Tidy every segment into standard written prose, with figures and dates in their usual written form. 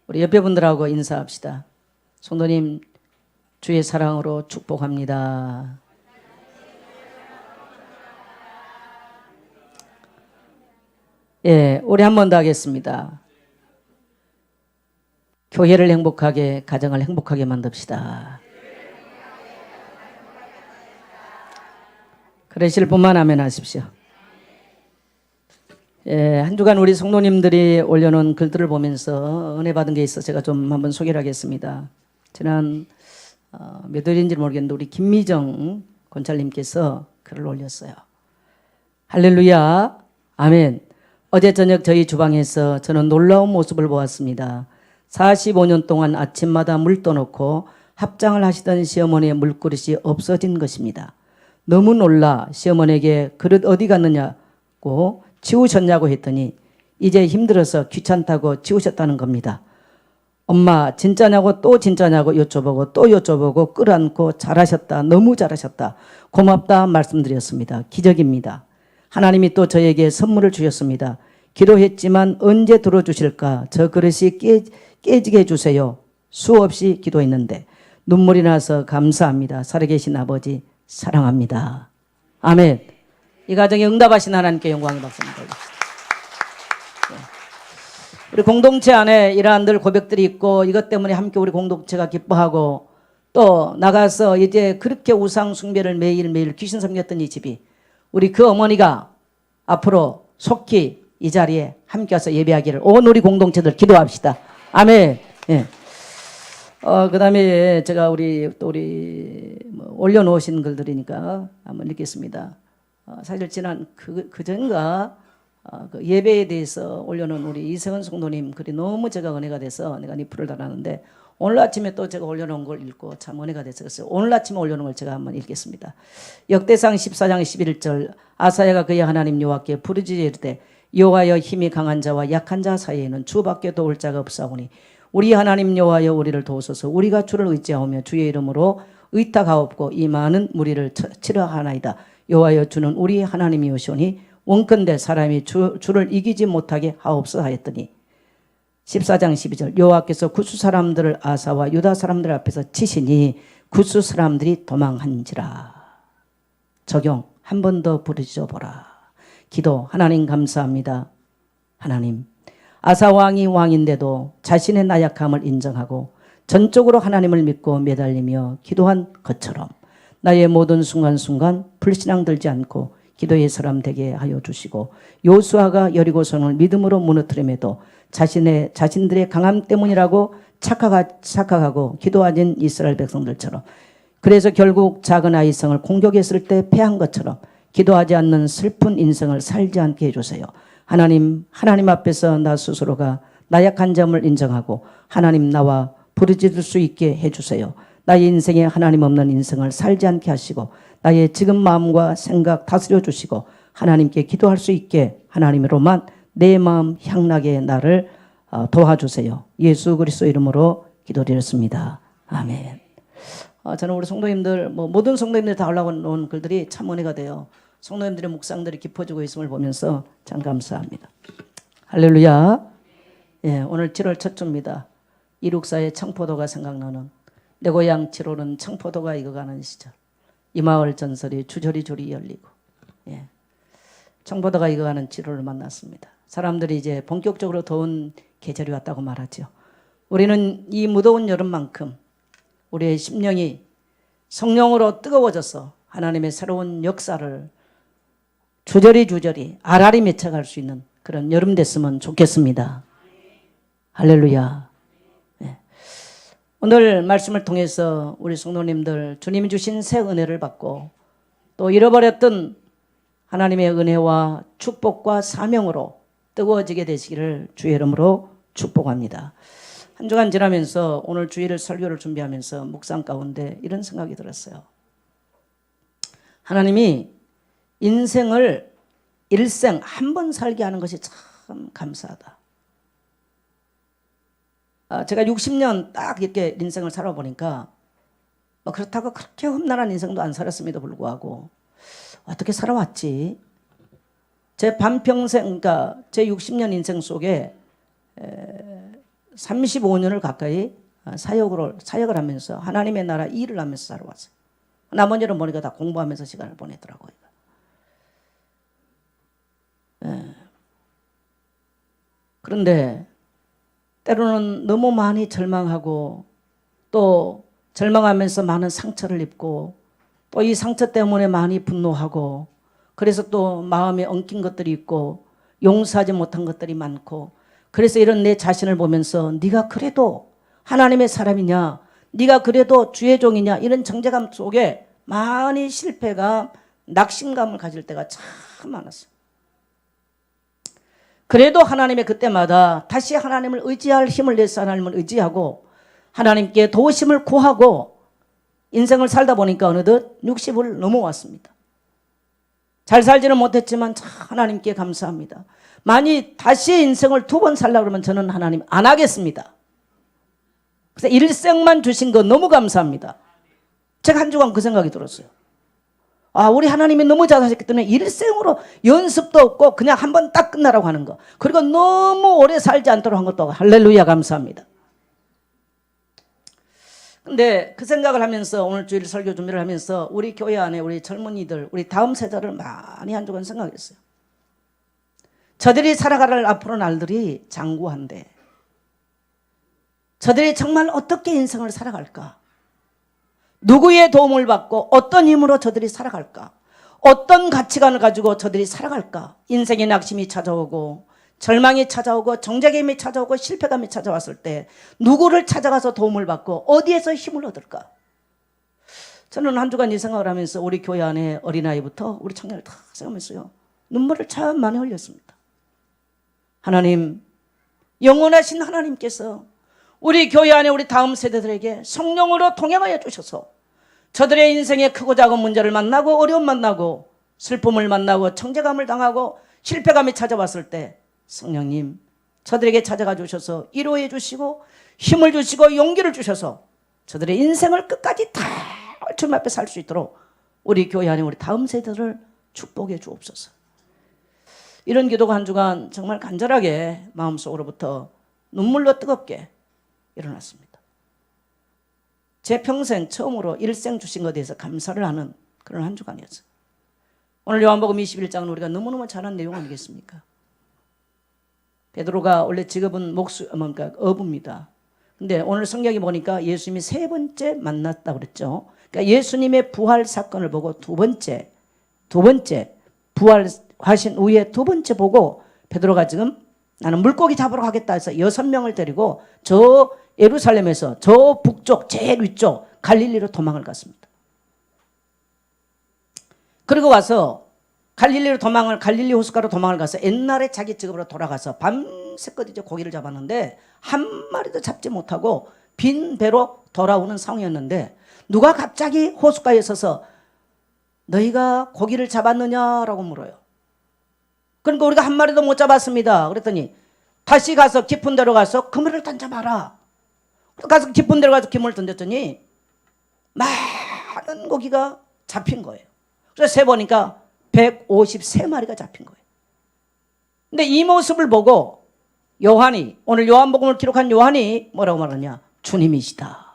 우리 옆에 분들하고 인사합시다. 성도님, 주의 사랑으로 축복합니다. 예, 우리 한 번 더 하겠습니다. 교회를 행복하게, 가정을 행복하게 만듭시다. 그러실 분만 아멘 하십시오. 예, 한 주간 우리 성도님들이 올려놓은 글들을 보면서 은혜 받은 게 있어 제가 좀 한번 소개를 하겠습니다. 지난 몇 월인지 모르겠는데 우리 김미정 권찰님께서 글을 올렸어요. 할렐루야, 아멘. 어제 저녁 저희 주방에서 저는 놀라운 모습을 보았습니다. 45년 동안 아침마다 물 떠놓고 합장을 하시던 시어머니의 물그릇이 없어진 것입니다. 너무 놀라 시어머니에게 그릇 어디 갔느냐고 치우셨냐고 했더니 이제 힘들어서 귀찮다고 치우셨다는 겁니다. 엄마 진짜냐고 또 진짜냐고 여쭤보고 또 여쭤보고 끌어안고 잘하셨다, 너무 잘하셨다, 고맙다 말씀드렸습니다. 기적입니다. 하나님이 또 저에게 선물을 주셨습니다. 기도했지만 언제 들어주실까? 저 그릇이 깨지게 해주세요. 수없이 기도했는데 눈물이 나서 감사합니다. 살아계신 아버지 사랑합니다. 아멘. 이 가정에 응답하신 하나님께 영광의 박수를 드립니다. 우리 공동체 안에 이러한 늘 고백들이 있고 이것 때문에 함께 우리 공동체가 기뻐하고 또 나가서 이제 그렇게 우상 숭배를 매일매일 귀신 섬겼던 이 집이 우리 그 어머니가 앞으로 속히 이 자리에 함께 와서 예배하기를 온 우리 공동체들 기도합시다. 아멘. 예. 그 다음에 제가 우리 올려놓으신 글들이니까 한번 읽겠습니다. 사실 지난 그전가 그 예배에 대해서 올려놓은 우리 이세은 성도님 글이 너무 제가 은혜가 돼서 내가 리플을 달았는데 오늘 아침에 또 제가 올려놓은 걸 읽고 참 은혜가 됐어요. 오늘 아침에 올려놓은 걸 제가 한번 읽겠습니다. 역대상 14장 11절 아사야가 그의 하나님 여호와께 부르짖어 이르되 여호와여 힘이 강한 자와 약한 자 사이에는 주밖에 도울 자가 없사오니 우리 하나님 여호와여 우리를 도우소서. 우리가 주를 의지하오며 주의 이름으로 의탁하옵고 이 많은 무리를 치러하나이다. 여호와여 주는 우리 하나님이오시오니 원컨대 사람이 주를 이기지 못하게 하옵소서 하였더니 14장 12절 여호와께서 구스 사람들을 아사와 유다 사람들 앞에서 치시니 구스 사람들이 도망한지라. 적용 한 번 더 부르짖어 보라. 기도 하나님 감사합니다. 하나님 아사 왕이 왕인데도 자신의 나약함을 인정하고 전적으로 하나님을 믿고 매달리며 기도한 것처럼 나의 모든 순간순간 불신앙 들지 않고 기도의 사람 되게 하여 주시고 요수아가 여리고성을 믿음으로 무너뜨림에도 자신들의 강함 때문이라고 착각하고 기도하는 이스라엘 백성들처럼 그래서 결국 작은 아이성을 공격했을 때 패한 것처럼 기도하지 않는 슬픈 인생을 살지 않게 해주세요. 하나님 앞에서 나 스스로가 나약한 점을 인정하고 하나님 나와 부르짖을 수 있게 해주세요. 나의 인생에 하나님 없는 인생을 살지 않게 하시고 나의 지금 마음과 생각 다스려 주시고 하나님께 기도할 수 있게 하나님으로만 내 마음 향나게 나를 도와주세요. 예수 그리스도 이름으로 기도드렸습니다. 아멘. 저는 우리 성도님들 모든 성도님들 다 올라온 글들이 참 은혜가 돼요. 성도님들의 묵상들이 깊어지고 있음을 보면서 참 감사합니다. 할렐루야. 예, 오늘 7월 첫 주입니다. 이룩사의 청포도가 생각나는 내 고향 7월은 청포도가 익어가는 시절 이 마을 전설이 주저리주리 열리고 예, 청포도가 익어가는 7월을 만났습니다. 사람들이 이제 본격적으로 더운 계절이 왔다고 말하죠. 우리는 이 무더운 여름만큼 우리의 심령이 성령으로 뜨거워져서 하나님의 새로운 역사를 주저리 알알이 맺혀갈 수 있는 그런 여름 됐으면 좋겠습니다. 할렐루야. 네. 오늘 말씀을 통해서 우리 성도님들 주님이 주신 새 은혜를 받고 또 잃어버렸던 하나님의 은혜와 축복과 사명으로 뜨거워지게 되시기를 주의 이름으로 축복합니다. 한 주간 지나면서 오늘 주일을 설교를 준비하면서 묵상 가운데 이런 생각이 들었어요. 하나님이 인생을 일생 한 번 살게 하는 것이 참 감사하다. 제가 60년 딱 이렇게 인생을 살아보니까 그렇다고 그렇게 험난한 인생도 안 살았음에도 불구하고 어떻게 살아왔지? 제 반평생, 그러니까 제 60년 인생 속에 35년을 가까이 사역을 하면서 하나님의 나라 일을 하면서 살아왔어요. 나머지는 보니까 다 공부하면서 시간을 보내더라고요. 그런데 때로는 너무 많이 절망하고 또 절망하면서 많은 상처를 입고 또 이 상처 때문에 많이 분노하고 그래서 또 마음에 엉킨 것들이 있고 용서하지 못한 것들이 많고 그래서 이런 내 자신을 보면서 네가 그래도 하나님의 사람이냐, 네가 그래도 주의 종이냐, 이런 정죄감 속에 많이 실패감, 낙심감을 가질 때가 참 많았어요. 그래도 하나님의 그때마다 다시 하나님을 의지할 힘을 내서 하나님을 의지하고 하나님께 도우심을 구하고 인생을 살다 보니까 어느덧 60을 넘어왔습니다. 잘 살지는 못했지만 참 하나님께 감사합니다. 만약 다시 인생을 2번 살려고 그러면 저는 하나님 안 하겠습니다. 그래서 일생만 주신 거 너무 감사합니다. 제가 한 주간 그 생각이 들었어요. 아, 우리 하나님이 너무 잘하셨기 때문에 일생으로 연습도 없고 그냥 한 번 딱 끝나라고 하는 거. 그리고 너무 오래 살지 않도록 한 것도 할렐루야 감사합니다. 근데 그 생각을 하면서 오늘 주일 설교 준비를 하면서 우리 교회 안에 우리 젊은이들, 우리 다음 세대를 많이 한 주간 생각했어요. 저들이 살아갈 앞으로 날들이 장구한데 저들이 정말 어떻게 인생을 살아갈까? 누구의 도움을 받고 어떤 힘으로 저들이 살아갈까? 어떤 가치관을 가지고 저들이 살아갈까? 인생의 낙심이 찾아오고 절망이 찾아오고 정죄감이 찾아오고 실패감이 찾아왔을 때 누구를 찾아가서 도움을 받고 어디에서 힘을 얻을까? 저는 한 주간 이 생각을 하면서 우리 교회 안에 어린아이부터 우리 청년을 다 생각하면서요 눈물을 참 많이 흘렸습니다. 하나님, 영원하신 하나님께서 우리 교회 안에 우리 다음 세대들에게 성령으로 동행하여 주셔서 저들의 인생에 크고 작은 문제를 만나고 어려움 만나고 슬픔을 만나고 정죄감을 당하고 실패감이 찾아왔을 때 성령님 저들에게 찾아가 주셔서 위로해 주시고 힘을 주시고 용기를 주셔서 저들의 인생을 끝까지 다 주님 앞에 살 수 있도록 우리 교회 안에 우리 다음 세대를 축복해 주옵소서. 이런 기도가 한 주간 정말 간절하게 마음속으로부터 눈물로 뜨겁게 일어났습니다. 제 평생 처음으로 일생 주신 것에 대해서 감사를 하는 그런 한 주간이었어요. 오늘 요한복음 21장은 우리가 너무너무 잘 아는 내용 아니겠습니까? 베드로가 원래 직업은 어부입니다. 근데 오늘 성경에 보니까 예수님이 3번째 만났다고 그랬죠. 그러니까 예수님의 부활 사건을 보고 두 번째 부활하신 후에 2번째 보고 베드로가 지금 나는 물고기 잡으러 가겠다 해서 6명을 데리고 저 예루살렘에서 저 북쪽 제일 위쪽 갈릴리로 도망을 갔습니다. 그리고 와서 갈릴리 호숫가로 도망을 가서 옛날에 자기 직업으로 돌아가서 밤새껏 이제 고기를 잡았는데 한 마리도 잡지 못하고 빈 배로 돌아오는 상황이었는데 누가 갑자기 호숫가에 서서 너희가 고기를 잡았느냐라고 물어요. 그러니까 우리가 한 마리도 못 잡았습니다. 그랬더니 다시 가서 깊은 데로 가서 그물을 던져봐라. 가서 깊은 데로 가서 그물을 던졌더니 많은 고기가 잡힌 거예요. 그래서 세보니까 153마리가 잡힌 거예요. 근데 이 모습을 보고 요한이, 오늘 요한복음을 기록한 요한이 뭐라고 말하냐? 주님이시다.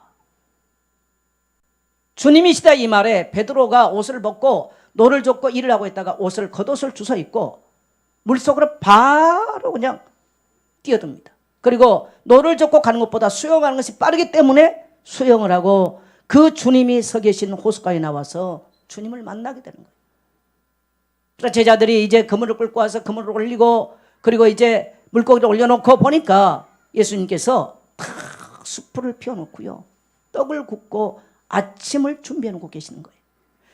주님이시다 이 말에 베드로가 옷을 벗고 노를 젓고 일을 하고 있다가 옷을 겉옷을 주워 입고 물속으로 바로 그냥 뛰어듭니다. 그리고 노를 젓고 가는 것보다 수영하는 것이 빠르기 때문에 수영을 하고 그 주님이 서 계신 호숫가에 나와서 주님을 만나게 되는 거예요. 그래서 제자들이 이제 그물을 끌고 와서 그물을 올리고 그리고 이제 물고기를 올려놓고 보니까 예수님께서 탁 숯불을 피워놓고요 떡을 굽고 아침을 준비해놓고 계시는 거예요.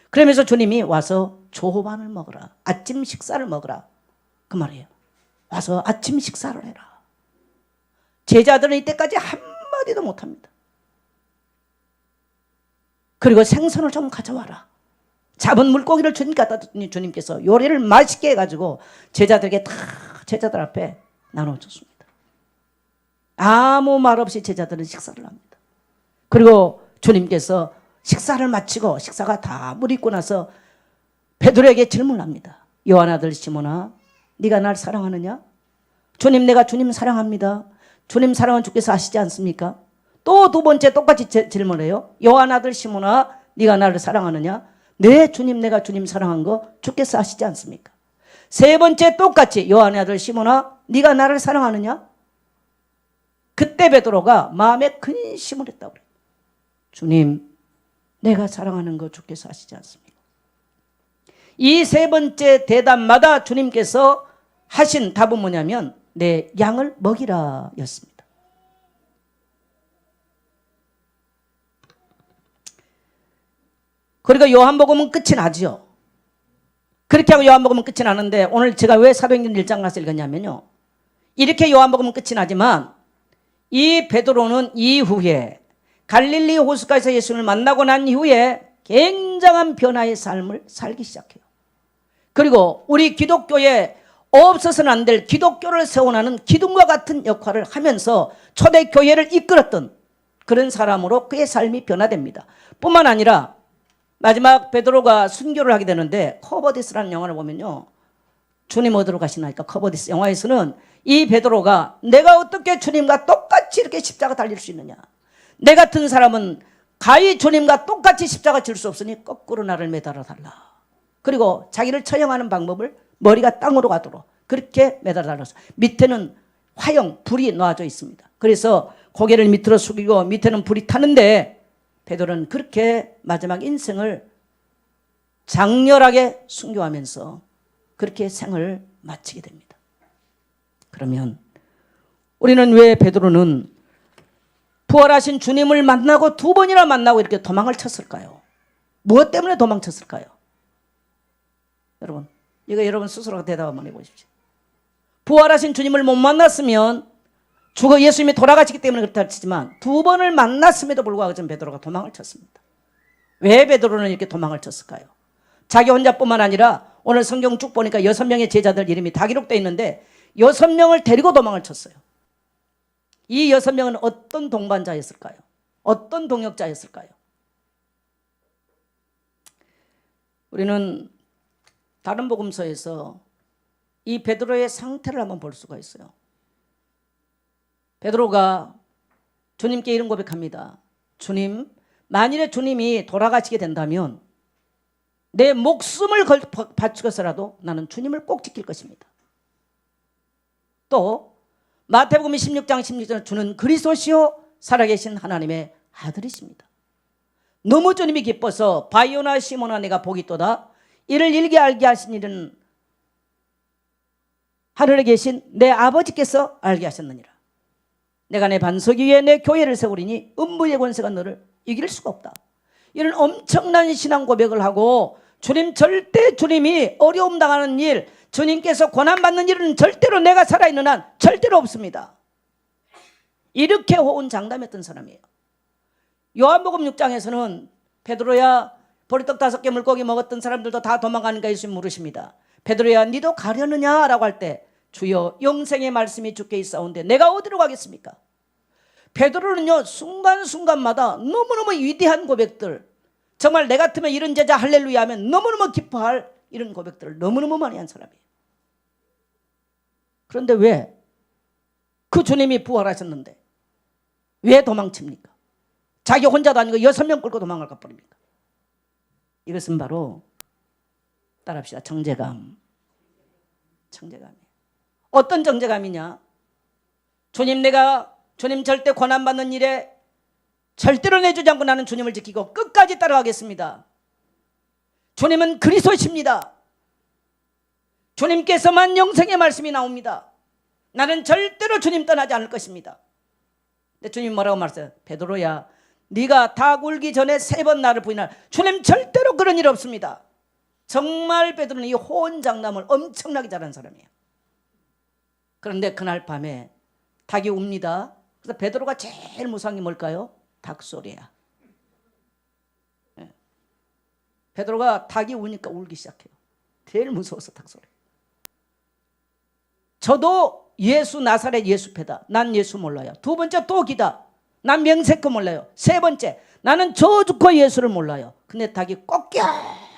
그러면서 주님이 와서 조반을 먹으라, 아침 식사를 먹으라 그 말이에요. 와서 아침 식사를 해라. 제자들은 이때까지 한마디도 못합니다. 그리고 생선을 좀 가져와라. 잡은 물고기를 주님께 갖다 줬더니 주님께서 요리를 맛있게 해가지고 제자들에게 다 제자들 앞에 나눠줬습니다. 아무 말 없이 제자들은 식사를 합니다. 그리고 주님께서 식사를 마치고 식사가 다 무르익고 나서 베드로에게 질문을 합니다. 요한 아들 시몬아, 네가 날 사랑하느냐? 주님, 내가 주님 사랑합니다. 주님 사랑은 주께서 아시지 않습니까? 또 두 번째 똑같이 질문해요. 요한 아들 시몬아 네가 나를 사랑하느냐? 네 주님 내가 주님 사랑한 거 주께서 아시지 않습니까? 세 번째 똑같이 요한의 아들 시몬아 네가 나를 사랑하느냐? 그때 베드로가 마음에 근심을 했다고 그래요. 주님 내가 사랑하는 거 주께서 아시지 않습니까? 이 세 번째 대답마다 주님께서 하신 답은 뭐냐면 내 양을 먹이라 였습니다. 그리고 요한복음은 끝이 나죠. 그렇게 하고 요한복음은 끝이 나는데 오늘 제가 왜 사도행전 1장 가서 읽었냐면요. 이렇게 요한복음은 끝이 나지만 이 베드로는 이후에 갈릴리 호숫가에서 예수를 만나고 난 이후에 굉장한 변화의 삶을 살기 시작해요. 그리고 우리 기독교에 없어서는 안 될 기독교를 세워나가는 기둥과 같은 역할을 하면서 초대교회를 이끌었던 그런 사람으로 그의 삶이 변화됩니다. 뿐만 아니라 마지막 베드로가 순교를 하게 되는데 커버디스라는 영화를 보면요. 주님 어디로 가시나니까 커버디스 영화에서는 이 베드로가 내가 어떻게 주님과 똑같이 이렇게 십자가 달릴 수 있느냐. 내 같은 사람은 가히 주님과 똑같이 십자가 질 수 없으니 거꾸로 나를 매달아 달라. 그리고 자기를 처형하는 방법을 머리가 땅으로 가도록 그렇게 매달아 달라서 밑에는 화형, 불이 놓아져 있습니다. 그래서 고개를 밑으로 숙이고 밑에는 불이 타는데 베드로는 그렇게 마지막 인생을 장렬하게 순교하면서 그렇게 생을 마치게 됩니다. 그러면 우리는 왜 베드로는 부활하신 주님을 만나고 두 번이나 만나고 이렇게 도망을 쳤을까요? 무엇 때문에 도망쳤을까요? 여러분, 이거 여러분 스스로가 대답 한번 해보십시오. 부활하신 주님을 못 만났으면 죽어 예수님이 돌아가시기 때문에 그렇다 치지만 두 번을 만났음에도 불구하고 전 베드로가 도망을 쳤습니다. 왜 베드로는 이렇게 도망을 쳤을까요? 자기 혼자뿐만 아니라 오늘 성경 쭉 보니까 6명의 제자들 이름이 다 기록되어 있는데 6명을 데리고 도망을 쳤어요. 이 6명은 어떤 동반자였을까요? 어떤 동역자였을까요? 우리는 다른 복음서에서 이 베드로의 상태를 한번 볼 수가 있어요. 베드로가 주님께 이런 고백합니다. 주님, 만일에 주님이 돌아가시게 된다면 내 목숨을 바치고서라도 나는 주님을 꼭 지킬 것입니다. 또 마태복음 16장 16절 주는 그리스도시요 살아계신 하나님의 아들이십니다. 너무 주님이 기뻐서 바요나 시몬아 내가 복이 있도다. 이를 일게 알게 하신 일은 하늘에 계신 내 아버지께서 알게 하셨느니라. 내가 내 반석 위에 내 교회를 세우리니 음부의 권세가 너를 이길 수가 없다. 이런 엄청난 신앙 고백을 하고 주님 절대 주님이 어려움 당하는 일 주님께서 고난받는 일은 절대로 내가 살아있는 한 절대로 없습니다. 이렇게 호언장담했던 사람이에요. 요한복음 6장에서는 베드로야 보리떡 5개 물고기 먹었던 사람들도 다 도망가니까 예수님 물으십니다. 베드로야 니도 가려느냐 라고 할 때 주여 영생의 말씀이 주께 있사온데 내가 어디로 가겠습니까? 베드로는요 순간순간마다 너무너무 위대한 고백들 정말 내 같으면 이런 제자 할렐루야 하면 너무너무 기뻐할 이런 고백들을 너무너무 많이 한 사람이에요. 그런데 왜 그 주님이 부활하셨는데 왜 도망칩니까? 자기 혼자도 아니고 6명 끌고 도망을 가버립니까? 이것은 바로 따라합시다. 정죄감이에요. 어떤 정죄감이냐? 내가 주님 절대 고난받는 일에 절대로 내주지 않고 나는 주님을 지키고 끝까지 따라가겠습니다. 주님은 그리스도십니다. 주님께서만 영생의 말씀이 나옵니다. 나는 절대로 주님 떠나지 않을 것입니다. 근데 주님 뭐라고 말했어요? 베드로야 네가 닭 울기 전에 3번 나를 부인하라. 주님 절대로 그런 일 없습니다. 정말 베드로는 이 호언장담을 엄청나게 잘한 사람이에요. 그런데 그날 밤에 닭이 웁니다. 그래서 베드로가 제일 무서운 게 뭘까요? 닭소리야. 베드로가 닭이 우니까 울기 시작해요. 제일 무서워서 닭소리. 저도 예수 나사렛 예수패다. 난 예수 몰라요. 두 번째 또 기다. 난 명세코 몰라요. 세 번째 나는 저주코 예수를 몰라요. 근데 닭이 꺾여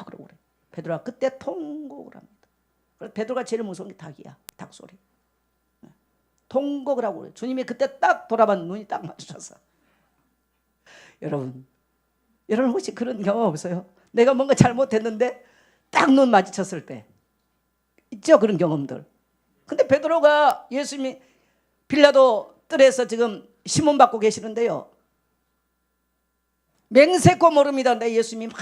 그러고 그래. 베드로가 그때 통곡을 합니다. 그래서 베드로가 제일 무서운 게 닭이야. 닭소리. 통곡을 하고 그래요. 주님이 그때 딱 돌아봤는데 눈이 딱 마주쳐서. 여러분 혹시 그런 경험 없어요? 내가 뭔가 잘못했는데 딱 눈 마주쳤을 때 있죠, 그런 경험들. 근데 베드로가 예수님이 빌라도 뜰에서 지금 시몬 받고 계시는데요, 맹세코 모릅니다. 근데 예수님이 막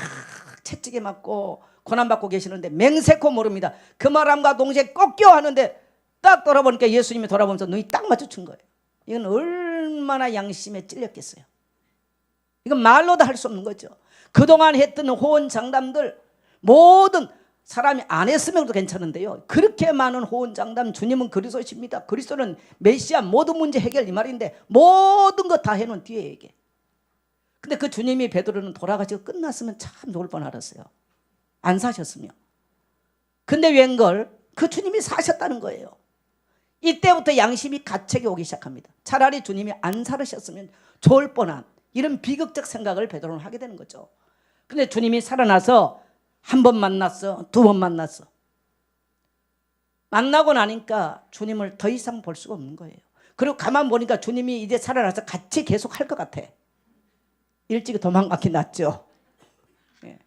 채찍에 맞고 고난받고 계시는데 맹세코 모릅니다. 그 말함과 동시에 꺾여 하는데 딱 돌아보니까 예수님이 돌아보면서 눈이 딱 마주친 거예요. 이건 얼마나 양심에 찔렸겠어요. 이건 말로도 할 수 없는 거죠. 그동안 했던 호언장담들 모든 사람이 안 했으면 괜찮은데요, 그렇게 많은 호언장담, 주님은 그리스도십니다, 그리스도는 메시아, 모든 문제 해결, 이 말인데 모든 거 다 해놓은 뒤에 얘기해. 근데 그 주님이 베드로는 돌아가시고 끝났으면 참 좋을 뻔 알았어요. 안 사셨으며. 근데 웬걸 그 주님이 사셨다는 거예요. 이때부터 양심이 가책이 오기 시작합니다. 차라리 주님이 안 살으셨으면 좋을 뻔한 이런 비극적 생각을 베드로는 하게 되는 거죠. 근데 주님이 살아나서 한 번 만났어, 두 번 만났어. 만나고 나니까 주님을 더 이상 볼 수가 없는 거예요. 그리고 가만 보니까 주님이 이제 살아나서 같이 계속 할 것 같아. 일찍이 도망가기 낫죠. 예.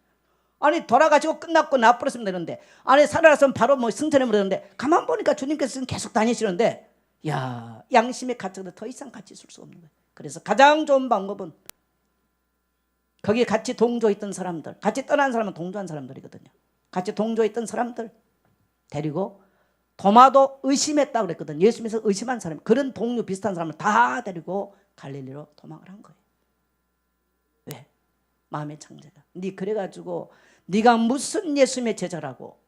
아니 돌아가시고 끝났고 나버렸으면 되는데, 아니 살아나서 바로 뭐 승천해버렸는데, 가만 보니까 주님께서는 계속 다니시는데, 야, 양심의 가책도 더 이상 같이 있을 수가 없는 거예요. 그래서 가장 좋은 방법은 거기에 같이 동조했던 사람들, 같이 떠난 사람은 동조한 사람들이거든요. 같이 동조했던 사람들 데리고, 도마도 의심했다고 그랬거든요. 예수님께서 의심한 사람, 그런 동료 비슷한 사람을 다 데리고 갈릴리로 도망을 한 거예요. 왜? 마음의 창제가. 네 그래가지고 네가 무슨 예수님의 제자라고,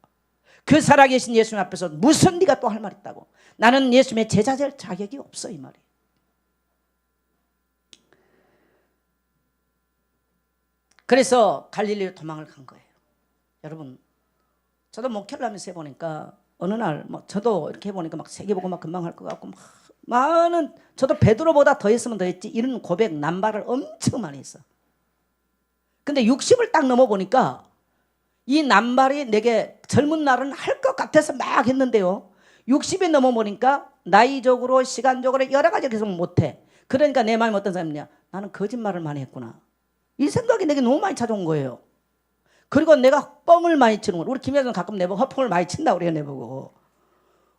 그 살아계신 예수님 앞에서 무슨 네가 또 할 말 있다고. 나는 예수님의 제자 될 자격이 없어, 이 말이에요. 그래서 갈릴리로 도망을 간 거예요. 여러분, 저도 목회를 하면서 해보니까 어느 날 뭐 저도 이렇게 해보니까 막 세계 보고 막 금방 할 것 같고 막 많은, 저도 베드로보다 더 했으면 더 했지, 이런 고백 남발을 엄청 많이 했어. 근데 60을 딱 넘어보니까 이 남발이 내게 젊은 날은 할 것 같아서 막 했는데요, 60이 넘어보니까 나이적으로 시간적으로 여러 가지 계속 못해. 그러니까 내 마음이 어떤 사람이냐, 나는 거짓말을 많이 했구나, 이 생각이 내게 너무 많이 찾아온 거예요. 그리고 내가 뻥을 많이 치는 거예요. 우리 김여정은 가끔 내보고 허풍을 많이 친다고 그래요, 내보고.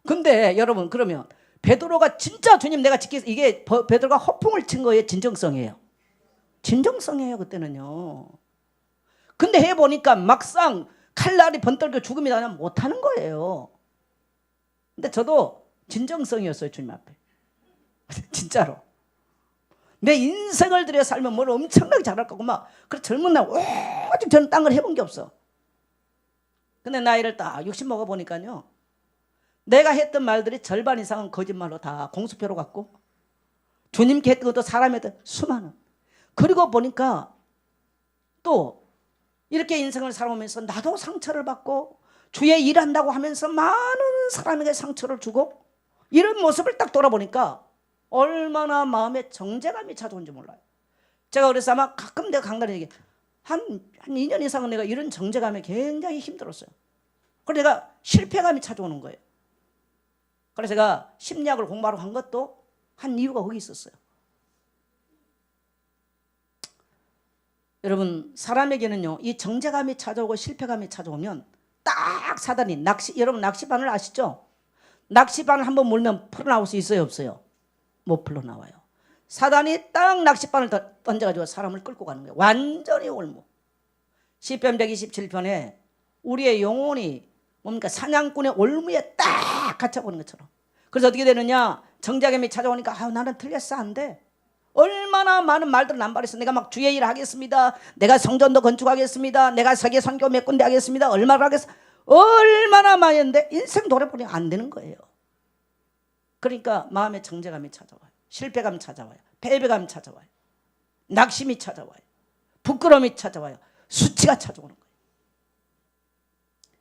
근데 여러분, 그러면 베드로가 진짜 주님 내가 지키겠어, 이게 베드로가 허풍을 친 거예요, 진정성이에요? 진정성이에요, 그때는요. 근데 해보니까 막상 칼날이 번떨겨 죽음이 나면 못하는 거예요. 근데 저도 진정성이었어요, 주님 앞에. 진짜로. 내 인생을 들여 살면 뭘 엄청나게 잘할 거고 막, 그래 젊은 날 오직 저는 딴 걸 해본 게 없어. 근데 나이를 딱 60 먹어보니까요, 내가 했던 말들이 절반 이상은 거짓말로 다 공수표로 갖고, 주님께 했던 것도 사람에 대한 수많은. 그리고 보니까 또 이렇게 인생을 살아오면서 나도 상처를 받고 주의 일한다고 하면서 많은 사람에게 상처를 주고, 이런 모습을 딱 돌아보니까 얼마나 마음에 정제감이 찾아온지 몰라요. 제가 그래서 아마 가끔 내가 강단에 얘기해, 한 2년 이상은 내가 이런 정제감에 굉장히 힘들었어요. 그래서 내가 실패감이 찾아오는 거예요. 그래서 제가 심리학을 공부하러 간 것도 한 이유가 거기 있었어요. 여러분, 사람에게는요, 이 정제감이 찾아오고 실패감이 찾아오면 딱 사단이 여러분 낚시바늘 아시죠? 낚시바늘 한번 물면 풀어나올 수 있어요, 없어요? 못 풀어나와요. 사단이 딱 낚싯바늘 던져가지고 사람을 끌고 가는 거예요. 완전히 올무. 시편 127편에 우리의 영혼이 뭡니까? 사냥꾼의 올무에 딱 갇혀보는 것처럼. 그래서 어떻게 되느냐, 정자감이 찾아오니까 나는 틀렸어, 안 돼. 얼마나 많은 말들을 남발했어. 내가 막 주의 일 하겠습니다, 내가 성전도 건축하겠습니다, 내가 세계 선교 몇 군데 하겠습니다, 얼마나 하겠습니다, 얼마나 많이 했는데 인생 돌아보니 안 되는 거예요. 그러니까 마음의 정제감이 찾아와요. 실패감이 찾아와요. 패배감이 찾아와요. 낙심이 찾아와요. 부끄러움이 찾아와요. 수치가 찾아오는 거예요.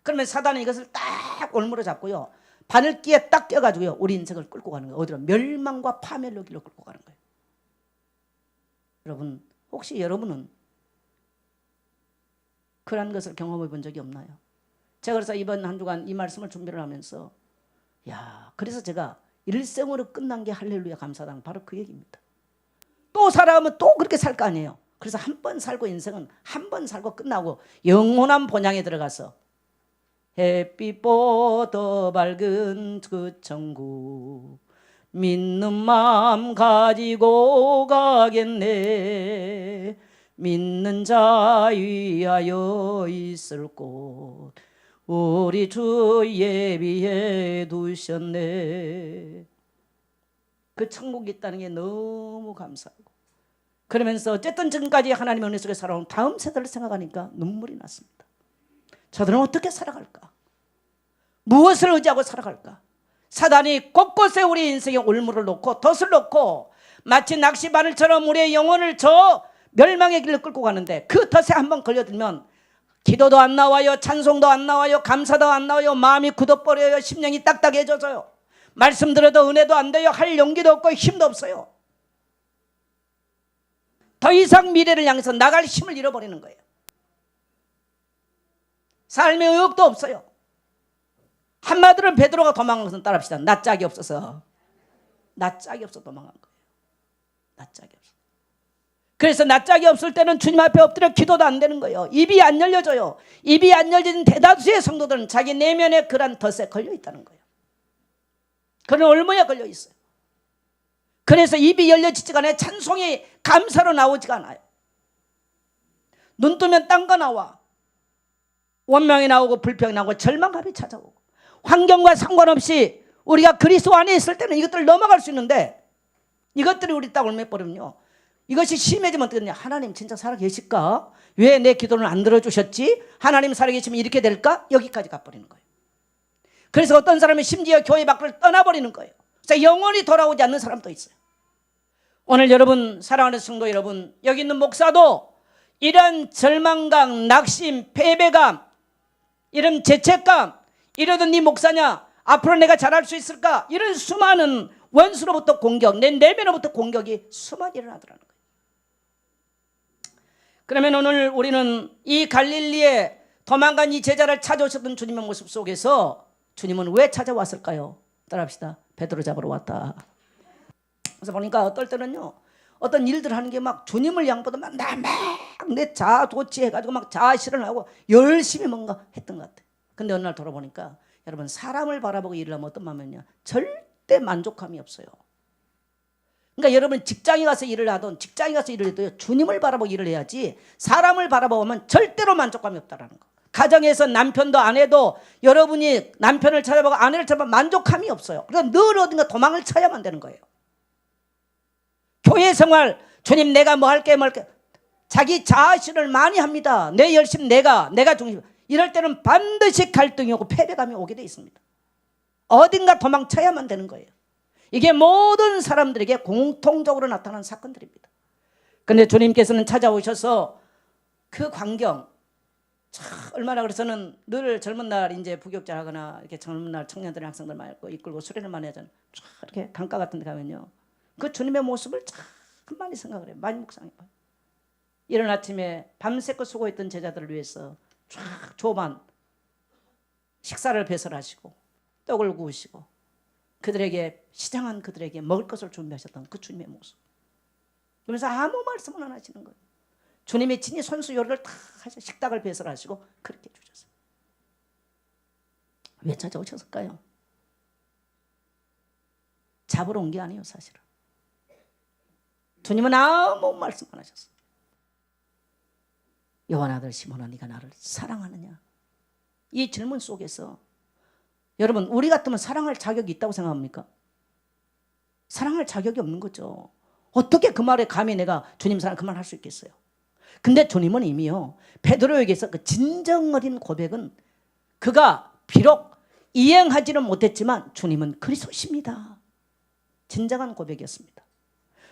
그러면 사단은 이것을 딱 올무로 잡고요, 바늘기에 딱 껴가지고요, 우리 인생을 끌고 가는 거예요. 어디로? 멸망과 파멸로 길로 끌고 가는 거예요. 여러분, 혹시 여러분은 그런 것을 경험해 본 적이 없나요? 제가 그래서 이번 한 주간 이 말씀을 준비를 하면서, 그래서 제가 일생으로 끝난 게 할렐루야 감사당 바로 그 얘기입니다. 또 살아가면 또 그렇게 살 거 아니에요. 그래서 한 번 살고 인생은 한 번 살고 끝나고 영원한 본향에 들어가서 햇빛보다 밝은 그 천국 믿는 마음 가지고 가겠네. 믿는 자 위하여 있을 곳 우리 주 예비해 두셨네. 그 천국이 있다는 게 너무 감사하고, 그러면서 어쨌든 지금까지 하나님의 은혜 속에 살아온 다음 세대를 생각하니까 눈물이 났습니다. 저들은 어떻게 살아갈까? 무엇을 의지하고 살아갈까? 사단이 곳곳에 우리 인생에 올무를 놓고 덫을 놓고 마치 낚시바늘처럼 우리의 영혼을 저 멸망의 길로 끌고 가는데, 그 덫에 한번 걸려들면 기도도 안 나와요, 찬송도 안 나와요, 감사도 안 나와요, 마음이 굳어버려요, 심령이 딱딱해져서요, 말씀 들어도 은혜도 안 돼요, 할 용기도 없고 힘도 없어요. 더 이상 미래를 향해서 나갈 힘을 잃어버리는 거예요. 삶의 의욕도 없어요. 한마디로 베드로가 도망간 것은 따라합시다. 낯짝이 없어서. 낯짝이 없어 도망간 거예요. 낯짝이 없어. 그래서 낯짝이 없을 때는 주님 앞에 엎드려 기도도 안 되는 거예요. 입이 안 열려져요. 입이 안 열리는 대다수의 성도들은 자기 내면에 그런 덫에 걸려 있다는 거예요. 그런 올무에 걸려 있어요. 그래서 입이 열려지지가 않아요. 찬송이 감사로 나오지가 않아요. 눈 뜨면 딴 거 나와. 원망이 나오고 불평이 나오고 절망감이 찾아오고, 환경과 상관없이 우리가 그리스도 안에 있을 때는 이것들을 넘어갈 수 있는데, 이것들이 우리 딱 올매버리면요, 이것이 심해지면 어떻게 되냐. 하나님 진짜 살아계실까? 왜 내 기도를 안 들어주셨지? 하나님 살아계시면 이렇게 될까? 여기까지 가버리는 거예요. 그래서 어떤 사람은 심지어 교회 밖을 떠나버리는 거예요. 그래서 영원히 돌아오지 않는 사람도 있어요. 오늘 여러분, 사랑하는 성도 여러분, 여기 있는 목사도 이런 절망감, 낙심, 패배감, 이런 죄책감, 이러던 네 목사냐, 앞으로 내가 잘할 수 있을까, 이런 수많은 원수로부터 공격, 내 내면으로부터 공격이 수많이 일어나더라는 거예요. 그러면 오늘 우리는 이 갈릴리에 도망간 이 제자를 찾아오셨던 주님의 모습 속에서 주님은 왜 찾아왔을까요? 따라합시다. 베드로 잡으러 왔다. 그래서 보니까 어떨 때는요, 어떤 일들 하는 게 막 주님을 양보도 막 내 자아 도취해가지고 막 자아 실현하고 열심히 뭔가 했던 것 같아. 근데 어느 날 돌아보니까 여러분, 사람을 바라보고 일을 하면 어떤 마음이냐, 절대 만족함이 없어요. 그러니까 여러분, 직장에 가서 일을 하든 직장에 가서 일을 해도 주님을 바라보고 일을 해야지, 사람을 바라보면 절대로 만족감이 없다라는 거. 가정에서 남편도 아내도 여러분이 남편을 찾아보고 아내를 찾아보면 만족함이 없어요. 그러니까 늘 어딘가 도망을 쳐야만 되는 거예요. 교회 생활, 주님 내가 뭐 할게 뭐 할게, 자기 자아실을 많이 합니다. 내 열심, 내가 중심. 이럴 때는 반드시 갈등이 오고 패배감이 오게 돼 있습니다. 어딘가 도망쳐야만 되는 거예요. 이게 모든 사람들에게 공통적으로 나타나는 사건들입니다. 그런데 주님께서는 찾아오셔서 그 광경, 참 얼마나, 그래서는 늘 젊은 날 이제 부교육자 하거나 이렇게 젊은 날 청년들 학생들 많이 이끌고 수련을 많이 하잖아요. 이렇게 강가 같은 데 가면요, 그 주님의 모습을 참 많이 생각을 해요. 많이 묵상해봐요. 이른 아침에 밤새껏 수고했던 제자들을 위해서 쫙 조반 식사를 배설하시고 떡을 구우시고 그들에게, 시장한 그들에게 먹을 것을 준비하셨던 그 주님의 모습. 그러면서 아무 말씀을 안 하시는 거예요. 주님이 친히 손수 요리를 다 하셔 식탁을 배설하시고 그렇게 주셨어요. 왜 찾아오셨을까요? 잡으러 온 게 아니에요, 사실은. 주님은 아무 말씀 안 하셨어요. 요한 아들 시몬아, 네가 나를 사랑하느냐? 이 질문 속에서 여러분, 우리 같으면 사랑할 자격이 있다고 생각합니까? 사랑할 자격이 없는 거죠. 어떻게 그 말에 감히 내가 주님 사랑 그 말 할 수 있겠어요? 근데 주님은 이미요, 베드로에게서 그 진정 어린 고백은, 그가 비록 이행하지는 못했지만 주님은 그리스도십니다, 진정한 고백이었습니다.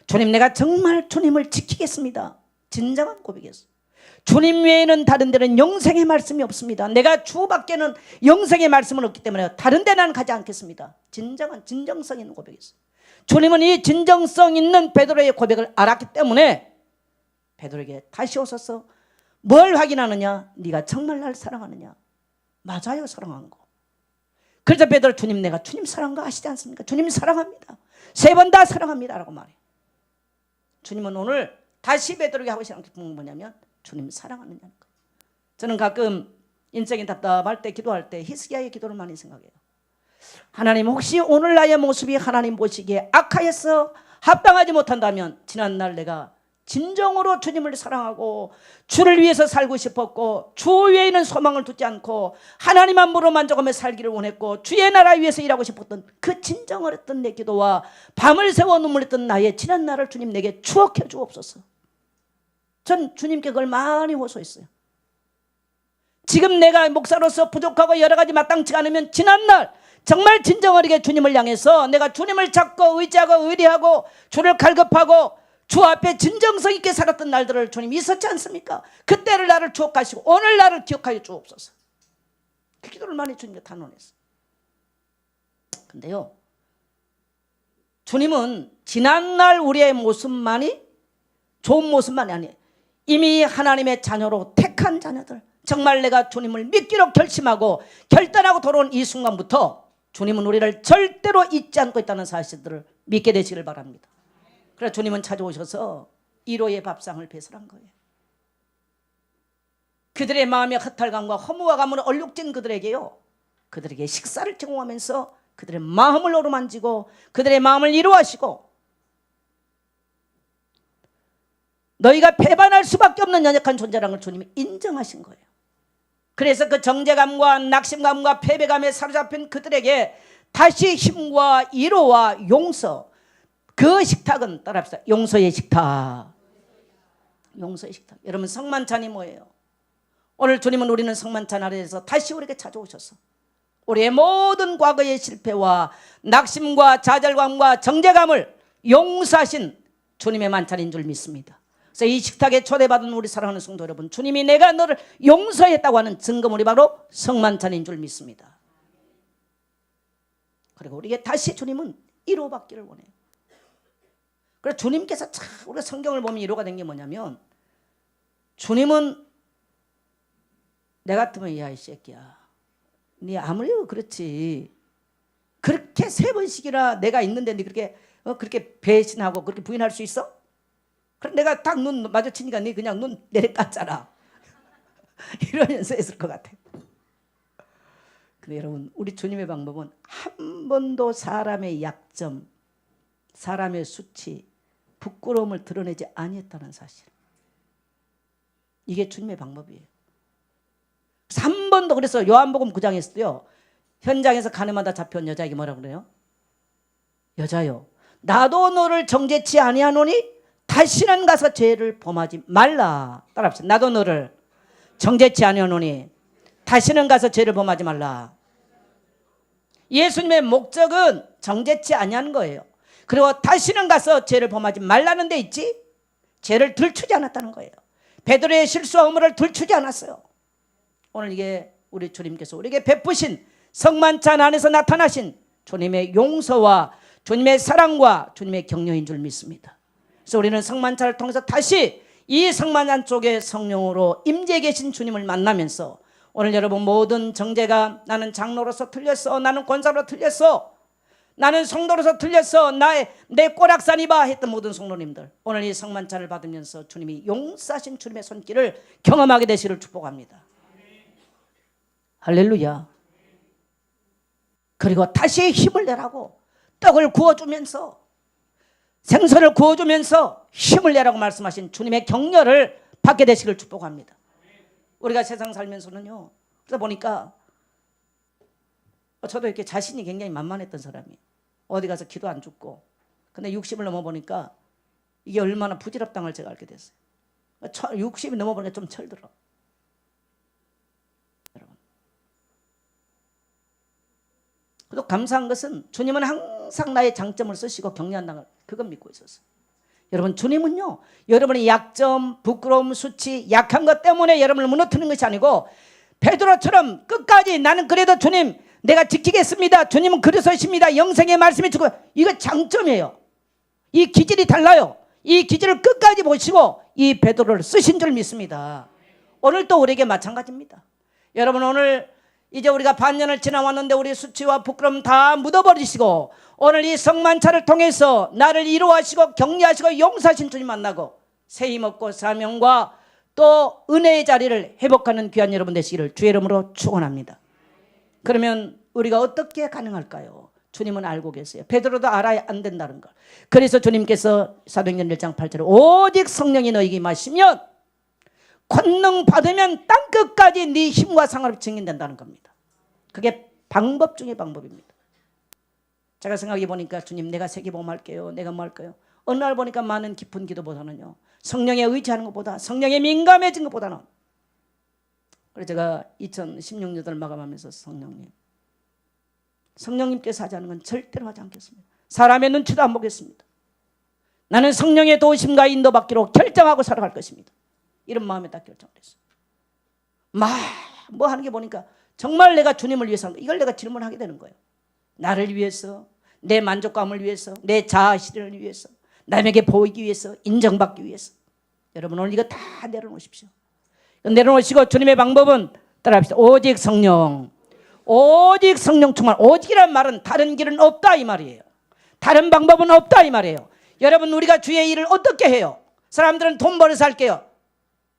주님, 내가 정말 주님을 지키겠습니다, 진정한 고백이었어요. 주님 외에는 다른 데는 영생의 말씀이 없습니다. 내가 주밖에는 영생의 말씀은 없기 때문에 다른 데 나는 가지 않겠습니다. 진정한 진정성 있는 고백이었어요. 주님은 이 진정성 있는 베드로의 고백을 알았기 때문에 베드로에게 다시 오셔서 뭘 확인하느냐? 네가 정말 날 사랑하느냐? 맞아요, 사랑한 거. 그래서 베드로 주님 내가 주님 사랑한 거 아시지 않습니까? 주님 사랑합니다. 3번 다 사랑합니다 라고 말해요. 주님은 오늘 다시 베드로에게 하고 싶은 게 뭐냐면 주님 사랑하느냐는 거예요. 저는 가끔 인생이 답답할 때 기도할 때 히스기야의 기도를 많이 생각해요. 하나님 혹시 오늘 나의 모습이 하나님 보시기에 악하여서 합당하지 못한다면 지난날 내가 진정으로 주님을 사랑하고 주를 위해서 살고 싶었고 주 외에는 소망을 두지 않고 하나님만으로 만족하며 살기를 원했고 주의 나라 위해서 일하고 싶었던 그 진정을 했던 내 기도와 밤을 새워 눈물 흘렸던 나의 지난날을 주님 내게 추억해 주옵소서. 전 주님께 그걸 많이 호소했어요. 지금 내가 목사로서 부족하고 여러 가지 마땅치 않으면 지난날 정말 진정어리게 주님을 향해서 내가 주님을 찾고 의지하고 의리하고 주를 갈급하고 주 앞에 진정성 있게 살았던 날들을 주님 있었지 않습니까? 그때를 나를 추억하시고 오늘 나를 기억하여 주옵소서. 그 기도를 많이 주님께 단원했어요. 근데요, 주님은 지난날 우리의 모습만이 좋은 모습만이 아니에요. 이미 하나님의 자녀로 택한 자녀들, 정말 내가 주님을 믿기로 결심하고 결단하고 돌아온 이 순간부터 주님은 우리를 절대로 잊지 않고 있다는 사실들을 믿게 되시길 바랍니다. 그래서 주님은 찾아오셔서 1호의 밥상을 배설한 거예요. 그들의 마음의 허탈감과 허무와 감으로 얼룩진 그들에게요, 그들에게 식사를 제공하면서 그들의 마음을 어루만지고 그들의 마음을 위로하시고 너희가 배반할 수밖에 없는 연약한 존재라는 걸 주님이 인정하신 거예요. 그래서 그 정죄감과 낙심감과 패배감에 사로잡힌 그들에게 다시 힘과 위로와 용서, 그 식탁은 따라합시다. 용서의 식탁. 용서의 식탁. 여러분 성만찬이 뭐예요? 오늘 주님은 우리는 성만찬 아래에서 다시 우리에게 찾아오셔서 우리의 모든 과거의 실패와 낙심과 좌절감과 정죄감을 용서하신 주님의 만찬인 줄 믿습니다. 그래서 이 식탁에 초대받은 우리 사랑하는 성도 여러분, 주님이 내가 너를 용서했다고 하는 증거물이 바로 성만찬인 줄 믿습니다. 그리고 우리에게 다시 주님은 위로받기를 원해요. 그래서 주님께서 참 우리가 성경을 보면 위로가 된 게 뭐냐면, 주님은 내 같으면 야 이 새끼야, 네 아무리 그렇지 그렇게 3번씩이나 내가 있는데 네 그렇게 배신하고 그렇게 부인할 수 있어? 그럼 내가 딱 눈 마주치니까 네 그냥 눈 내려깠잖아. 이러면서 했을 것 같아. 근데 여러분, 우리 주님의 방법은 한 번도 사람의 약점, 사람의 수치, 부끄러움을 드러내지 아니했다는 사실. 이게 주님의 방법이에요. 한 번도. 그래서 요한복음 9장에서도요, 현장에서 가늠하다 잡혀온 여자에게 뭐라고 그래요? 여자요, 나도 너를 정죄치 아니하노니 다시는 가서 죄를 범하지 말라. 따라합시다. 나도 너를 정죄치 아니하노니 다시는 가서 죄를 범하지 말라. 예수님의 목적은 정죄치 아니하는 거예요. 그리고 다시는 가서 죄를 범하지 말라는 데 있지, 죄를 들추지 않았다는 거예요. 베드로의 실수와 허물을 들추지 않았어요. 오늘 이게 우리 주님께서 우리에게 베푸신 성만찬 안에서 나타나신 주님의 용서와 주님의 사랑과 주님의 격려인 줄 믿습니다. 그래서 우리는 성만찬을 통해서 다시 이 성만찬 속에 성령으로 임재해 계신 주님을 만나면서, 오늘 여러분 모든 정죄가 나는 장로로서 틀렸어, 나는 권사로 틀렸어, 나는 성도로서 틀렸어, 내 꼬락산이 봐 했던 모든 성도님들, 오늘 이 성만찬을 받으면서 주님이 용서하신 주님의 손길을 경험하게 되시기를 축복합니다. 할렐루야. 그리고 다시 힘을 내라고 떡을 구워주면서, 생선을 구워주면서 힘을 내라고 말씀하신 주님의 격려를 받게 되시기를 축복합니다. 우리가 세상 살면서는요, 그러다 보니까 저도 이렇게 자신이 굉장히 만만했던 사람이에요. 어디 가서 기도 안 죽고. 근데 60을 넘어보니까 이게 얼마나 부질없다는 걸 제가 알게 됐어요. 60이 넘어보니까 좀 철들어. 여러분, 그래도 감사한 것은 주님은 항상 나의 장점을 쓰시고 격려한다는 걸, 그건 믿고 있었어요. 여러분, 주님은요, 여러분의 약점, 부끄러움, 수치, 약한 것 때문에 여러분을 무너뜨리는 것이 아니고, 베드로처럼 끝까지 나는 그래도 주님 내가 지키겠습니다, 주님은 그리스도이십니다, 영생의 말씀이 주고, 이거 장점이에요. 이 기질이 달라요. 이 기질을 끝까지 보시고 이 베드로를 쓰신 줄 믿습니다. 오늘 또 우리에게 마찬가지입니다. 여러분, 오늘 이제 우리가 반년을 지나왔는데 우리 수치와 부끄럼 다 묻어버리시고 오늘 이 성만찬을 통해서 나를 이루하시고 격려하시고 용서하신 주님 만나고 새 힘 얻고 사명과 또 은혜의 자리를 회복하는 귀한 여러분 되시기를 주의 이름으로 축원합니다. 그러면 우리가 어떻게 가능할까요? 주님은 알고 계세요. 베드로도 알아야 안 된다는 걸. 그래서 주님께서 사도행전 1장 8절에 오직 성령이 너에게 임하시면 권능 받으면 땅끝까지 네 힘과 상관없이 증인된다는 겁니다. 그게 방법 중에 방법입니다. 제가 생각해 보니까 주님 내가 세계복음 할게요. 내가 뭐 할까요? 어느 날 보니까 많은 깊은 기도보다는요. 성령에 의지하는 것보다 성령에 민감해진 것보다는 그래서 제가 2016년을 마감하면서 성령님께서 하지 않은 건 절대로 하지 않겠습니다. 사람의 눈치도 안 보겠습니다. 나는 성령의 도우심과 인도받기로 결정하고 살아갈 것입니다. 이런 마음에 딱 결정을 했어요. 뭐 하는 게 보니까 정말 내가 주님을 위해서 하는 거 이걸 내가 질문하게 되는 거예요. 나를 위해서, 내 만족감을 위해서, 내 자아 실현을 위해서, 남에게 보이기 위해서, 인정받기 위해서. 여러분 오늘 이거 다 내려놓으십시오. 내려놓으시고 주님의 방법은 따라합시다. 오직 성령 충만. 오직이란 말은 다른 길은 없다 이 말이에요. 다른 방법은 없다 이 말이에요. 여러분 우리가 주의 일을 어떻게 해요? 사람들은 돈 벌어서 할게요.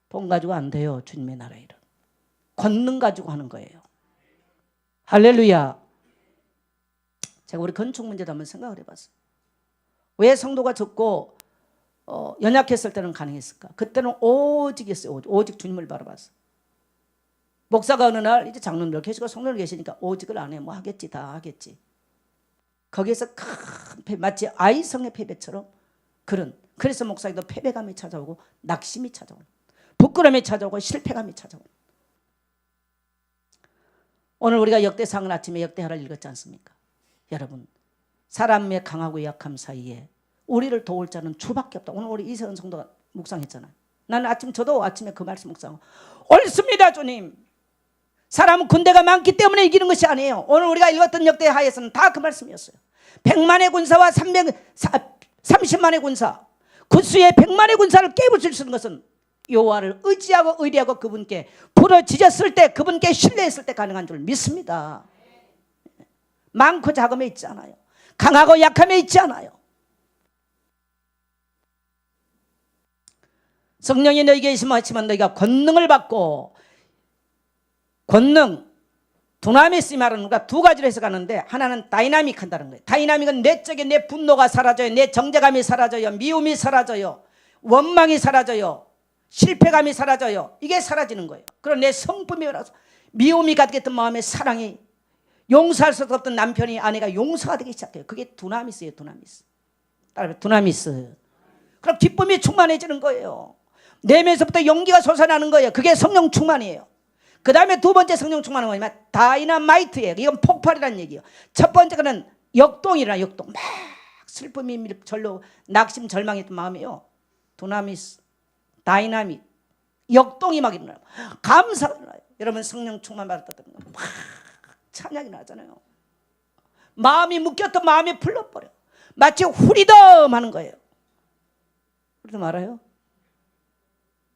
돈 가지고 안 돼요. 주님의 나라 일은 권능 가지고 하는 거예요. 할렐루야. 제가 우리 건축 문제도 한번 생각을 해봤어요. 왜 성도가 적고 연약했을 때는 가능했을까? 그때는 오직이었어요. 오직 주님을 바라봤어요. 목사가 어느 날 이제 장로들 계시고 성도들 계시니까 오직을 안 해. 뭐 하겠지, 다 하겠지. 거기에서 큰 패배, 마치 아이성의 패배처럼 그래서 목사에도 패배감이 찾아오고 낙심이 찾아오고 부끄러움이 찾아오고 실패감이 찾아오고. 오늘 우리가 역대상은 아침에 역대하를 읽었지 않습니까? 여러분 사람의 강하고 약함 사이에 우리를 도울 자는 주밖에 없다. 오늘 우리 이세은 성도가 묵상했잖아요. 나는 저도 아침에 그 말씀 묵상. 옳습니다 주님. 사람은 군대가 많기 때문에 이기는 것이 아니에요. 오늘 우리가 읽었던 역대하에서는 다 그 말씀이었어요. 100만의 군사와 30만의 군사, 구수의 100만의 군사를 깨부술 수 있는 것은 여호와를 의지하고 의리하고 그분께 부러지졌을 때, 그분께 신뢰했을 때 가능한 줄 믿습니다. 많고 작음에 있지 않아요. 강하고 약함에 있지 않아요. 성령이 너희에게 임하시면 너희가 권능을 받고, 권능, 두나미스 이 말은 우리가 두 가지로 해석하는데, 하나는 다이나믹 한다는 거예요. 다이나믹은 내적인 내 분노가 사라져요. 내 정죄감이 사라져요. 미움이 사라져요. 원망이 사라져요. 실패감이 사라져요. 이게 사라지는 거예요. 그리고 내 성품이 변해서 미움이 가득했던 마음에 사랑이, 용서할 수 없던 남편이 아내가 용서가 되기 시작해요. 그게 두나미스예요. 두나미스. 따라해 두나미스. 그럼 기쁨이 충만해지는 거예요. 내면서부터 용기가 솟아나는 거예요. 그게 성령 충만이에요. 그 다음에 두 번째 성령 충만은 뭐냐면 다이나마이트예요. 이건 폭발이라는 얘기예요. 첫 번째는 역동이라 역동. 막 슬픔이 절로 낙심 절망했던 마음이에요. 두나미스, 다이나믹, 역동이 막 일어나요. 감사가 일어나요. 여러분 성령 충만 받았다는 거 막 찬양이 나잖아요. 마음이 묶였던 마음이 풀려버려. 마치 후리덤 하는 거예요. 후리덤 알아요?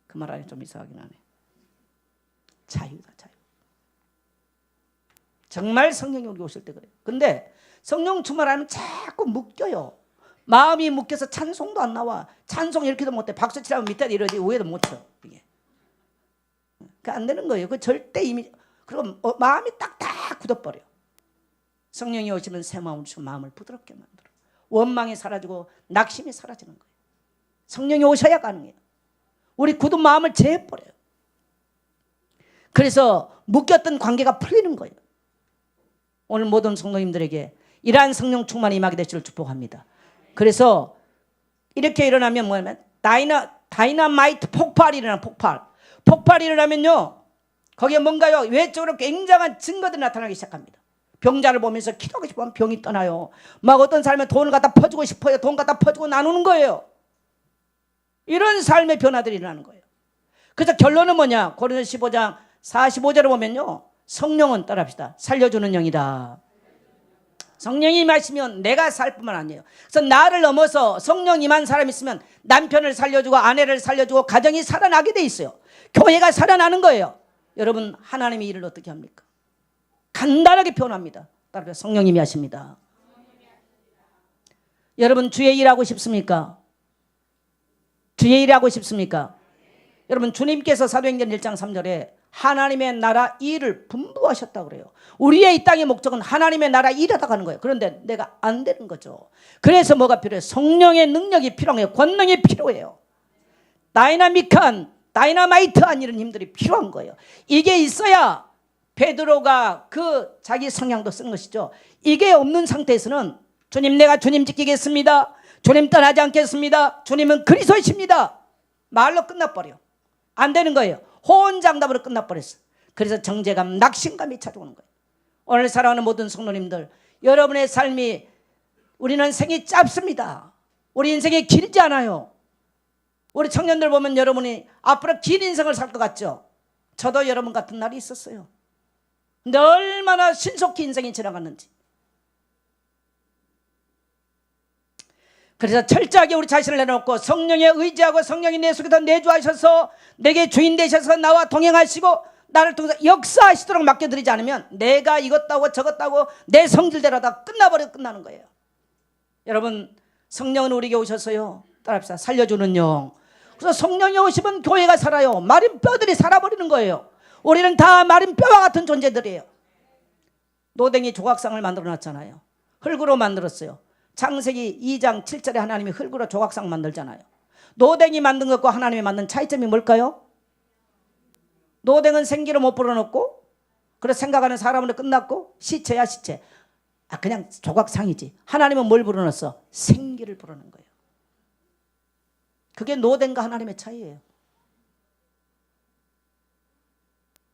그 말 안에 좀 이상하긴 하네. 자유다, 자유. 정말 성령이 우리 오실 때 그래요. 근데 성령 충만하면 자꾸 묶여요. 마음이 묶여서 찬송도 안 나와. 찬송 이렇게도 못해. 박수 치라면 밑에 이러지 위에도 못 쳐. 이게. 그 안 되는 거예요. 그 절대 이미. 그럼 마음이 딱딱 굳어버려. 성령이 오시면 새 마음을 주시고 마음을 부드럽게 만들어. 원망이 사라지고 낙심이 사라지는 거예요. 성령이 오셔야 가능해요. 우리 굳은 마음을 제해버려요. 그래서 묶였던 관계가 풀리는 거예요. 오늘 모든 성도님들에게 이러한 성령 충만이 임하게 되시를 축복합니다. 그래서 이렇게 일어나면 뭐냐면 다이나마이트 폭발이 일어나. 폭발이 일어나면요 거기에 뭔가요 외적으로 굉장한 증거들이 나타나기 시작합니다. 병자를 보면서 기도하고 싶으면 병이 떠나요. 막 어떤 사람은 돈을 갖다 퍼주고 싶어요. 돈 갖다 퍼주고 나누는 거예요. 이런 삶의 변화들이 일어나는 거예요. 그래서 결론은 뭐냐? 고린도서 15장 45절을 보면요 성령은 따라합시다. 살려주는 영이다. 성령이 임하시면 내가 살 뿐만 아니에요. 그래서 나를 넘어서 성령 임한 사람이 있으면 남편을 살려주고 아내를 살려주고 가정이 살아나게 돼 있어요. 교회가 살아나는 거예요. 여러분 하나님의 일을 어떻게 합니까? 간단하게 표현합니다. 따라서 성령님이 하십니다. 여러분 주의 일하고 싶습니까? 주의 일하고 싶습니까? 여러분 주님께서 사도행전 1장 3절에 하나님의 나라 일을 분부하셨다고 그래요. 우리의 이 땅의 목적은 하나님의 나라 일하다 가는 거예요. 그런데 내가 안 되는 거죠. 그래서 뭐가 필요해요? 성령의 능력이 필요해요. 권능이 필요해요. 다이나믹한 다이너마이트한 이런 힘들이 필요한 거예요. 이게 있어야 베드로가 그 자기 성향도 쓴 것이죠. 이게 없는 상태에서는 주님 내가 주님 지키겠습니다. 주님 떠나지 않겠습니다. 주님은 그리스도이십니다. 말로 끝나버려. 안 되는 거예요. 호언장담으로 끝나버렸어. 그래서 정죄감, 낙심감이 찾아오는 거예요. 오늘 사랑하는 모든 성도님들, 여러분의 삶이 우리는 생이 짧습니다. 우리 인생이 길지 않아요. 우리 청년들 보면 여러분이 앞으로 긴 인생을 살 것 같죠? 저도 여러분 같은 날이 있었어요. 근데 얼마나 신속히 인생이 지나갔는지. 그래서 철저하게 우리 자신을 내놓고 성령에 의지하고 성령이 내 속에서 내주하셔서 내게 주인 되셔서 나와 동행하시고 나를 통해서 역사하시도록 맡겨드리지 않으면 내가 이것다고 저것다고 내 성질대로 다 끝나는 거예요. 여러분 성령은 우리에게 오셔서요, 따라합시다, 살려주는 영. 그래서 성령이 오시면 교회가 살아요. 마른 뼈들이 살아버리는 거예요. 우리는 다 마른 뼈와 같은 존재들이에요. 노댕이 조각상을 만들어 놨잖아요. 흙으로 만들었어요. 창세기 2장 7절에 하나님이 흙으로 조각상 만들잖아요. 노댕이 만든 것과 하나님이 만든 차이점이 뭘까요? 노댕은 생기로 못 불어넣고 그래서 생각하는 사람으로 끝났고 시체야 시체. 그냥 조각상이지. 하나님은 뭘 불어넣었어? 생기를 불어넣은 거예요. 그게 노댕과 하나님의 차이예요.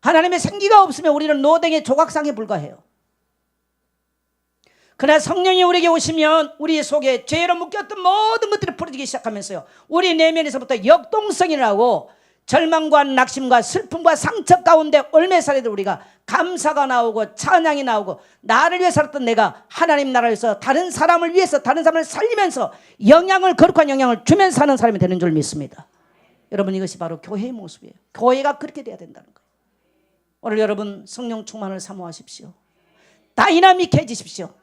하나님의 생기가 없으면 우리는 노댕의 조각상에 불과해요. 그러나 성령이 우리에게 오시면 우리 속에 죄로 묶였던 모든 것들이 풀어지기 시작하면서요, 우리 내면에서부터 역동성이라고 절망과 낙심과 슬픔과 상처 가운데 올매살이들 우리가 감사가 나오고 찬양이 나오고 나를 위해 살았던 내가 하나님 나라를 위해서 다른 사람을 위해서 다른 사람을 살리면서 거룩한 영향을 주면서 사는 사람이 되는 줄 믿습니다. 여러분 이것이 바로 교회의 모습이에요. 교회가 그렇게 돼야 된다는 거예요. 오늘 여러분 성령 충만을 사모하십시오. 다이나믹해지십시오.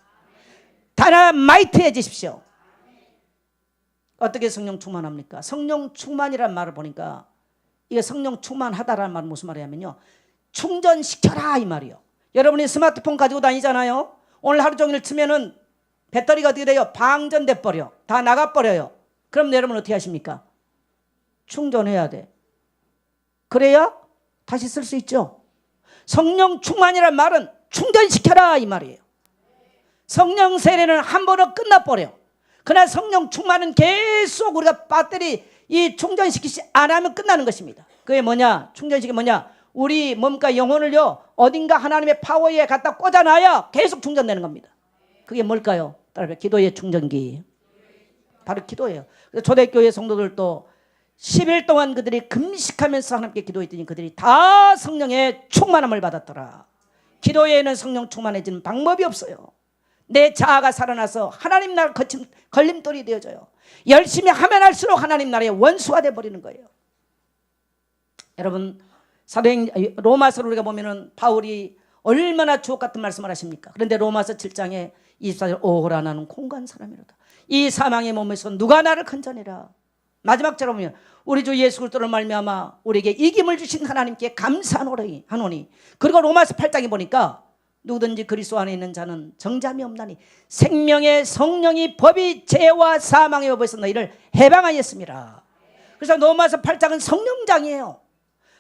다이너마이트해지십시오. 어떻게 성령 충만합니까? 성령 충만이라는 말을 보니까 이게 성령 충만하다라는 말은 무슨 말이냐면요, 충전시켜라 이 말이요. 여러분이 스마트폰 가지고 다니잖아요. 오늘 하루 종일 치면은 배터리가 어떻게 돼요? 방전돼 버려. 다 나가버려요. 그럼 여러분 어떻게 하십니까? 충전해야 돼. 그래야 다시 쓸 수 있죠. 성령 충만이라는 말은 충전시켜라 이 말이에요. 성령 세례는 한 번으로 끝나버려. 그러나 성령 충만은 계속 우리가 배터리 이 충전시키지 않으면 끝나는 것입니다. 그게 뭐냐? 충전시키기 뭐냐? 우리 몸과 영혼을요 어딘가 하나님의 파워에 갖다 꽂아놔야 계속 충전되는 겁니다. 그게 뭘까요? 따라서 기도의 충전기. 바로 기도예요. 그래서 초대교회 성도들도 10일 동안 그들이 금식하면서 하나님께 기도했더니 그들이 다 성령의 충만함을 받았더라. 기도에는 성령 충만해지는 방법이 없어요. 내 자아가 살아나서 하나님 나라 걸림돌이 되어져요. 열심히 하면 할수록 하나님 나라의 원수가 되어버리는 거예요. 여러분 로마서를 우리가 보면은 바울이 얼마나 주옥 같은 말씀을 하십니까? 그런데 로마서 7장에 24절 오호라 나는 공고한 사람이로다. 이 사망의 몸에서 누가 나를 건져내라. 마지막 절에 보면 우리 주 예수 그리스도를 말미암아 우리에게 이김을 주신 하나님께 감사하노니. 그리고 로마서 8장에 보니까 누구든지 그리스도 안에 있는 자는 정잠이 없나니 생명의 성령이 법이 죄와 사망의 법에서 너희를 해방하였습니다. 그래서 로마서 8장은 성령장이에요.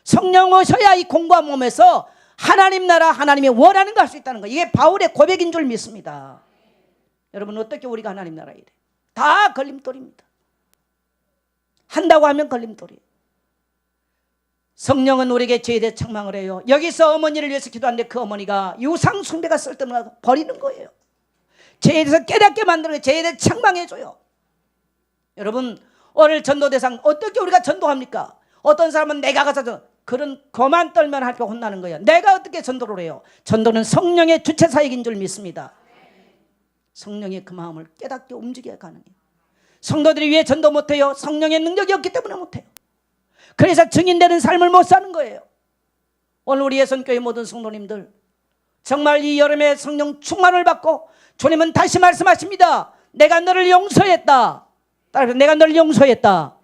성령 오셔야 이 공고한 몸에서 하나님 나라 하나님이 원하는 거 할 수 있다는 거예요. 이게 바울의 고백인 줄 믿습니다. 여러분 어떻게 우리가 하나님 나라에 이래? 다 걸림돌입니다. 한다고 하면 걸림돌이에요. 성령은 우리에게 죄에 대해 책망을 해요. 여기서 어머니를 위해서 기도하는데 그 어머니가 유상 숭배가 쓸데없는 버리는 거예요. 죄에 대해서 깨닫게 만드는 거예요. 죄에 대해 책망해줘요. 여러분 오늘 전도 대상 어떻게 우리가 전도합니까? 어떤 사람은 내가 가서 그런 거만 떨면 할때 혼나는 거예요. 내가 어떻게 전도를 해요? 전도는 성령의 주체사역인 줄 믿습니다. 성령의 그 마음을 깨닫게 움직여야 가능해요. 성도들이 왜 전도 못해요? 성령의 능력이 없기 때문에 못해요. 그래서 증인되는 삶을 못 사는 거예요. 오늘 우리 예선교회 모든 성도님들 정말 이 여름에 성령 충만을 받고 주님은 다시 말씀하십니다. 내가 너를 용서했다. 따라서 내가 너를 용서했다.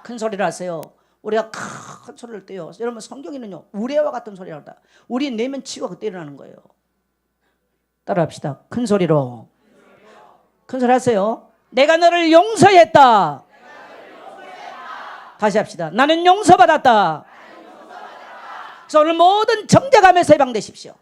큰 소리를 하세요. 우리가 큰 소리를 떼요. 여러분 성경에는요 우레와 같은 소리를 한다. 우리 내면 치고 그때 일어나는 거예요. 따라합시다. 큰 소리로. 큰 소리 하세요. 내가 너를 용서했다. 다시 합시다. 나는 용서받았다. 그래서 오늘 모든 정죄감에서 해방되십시오.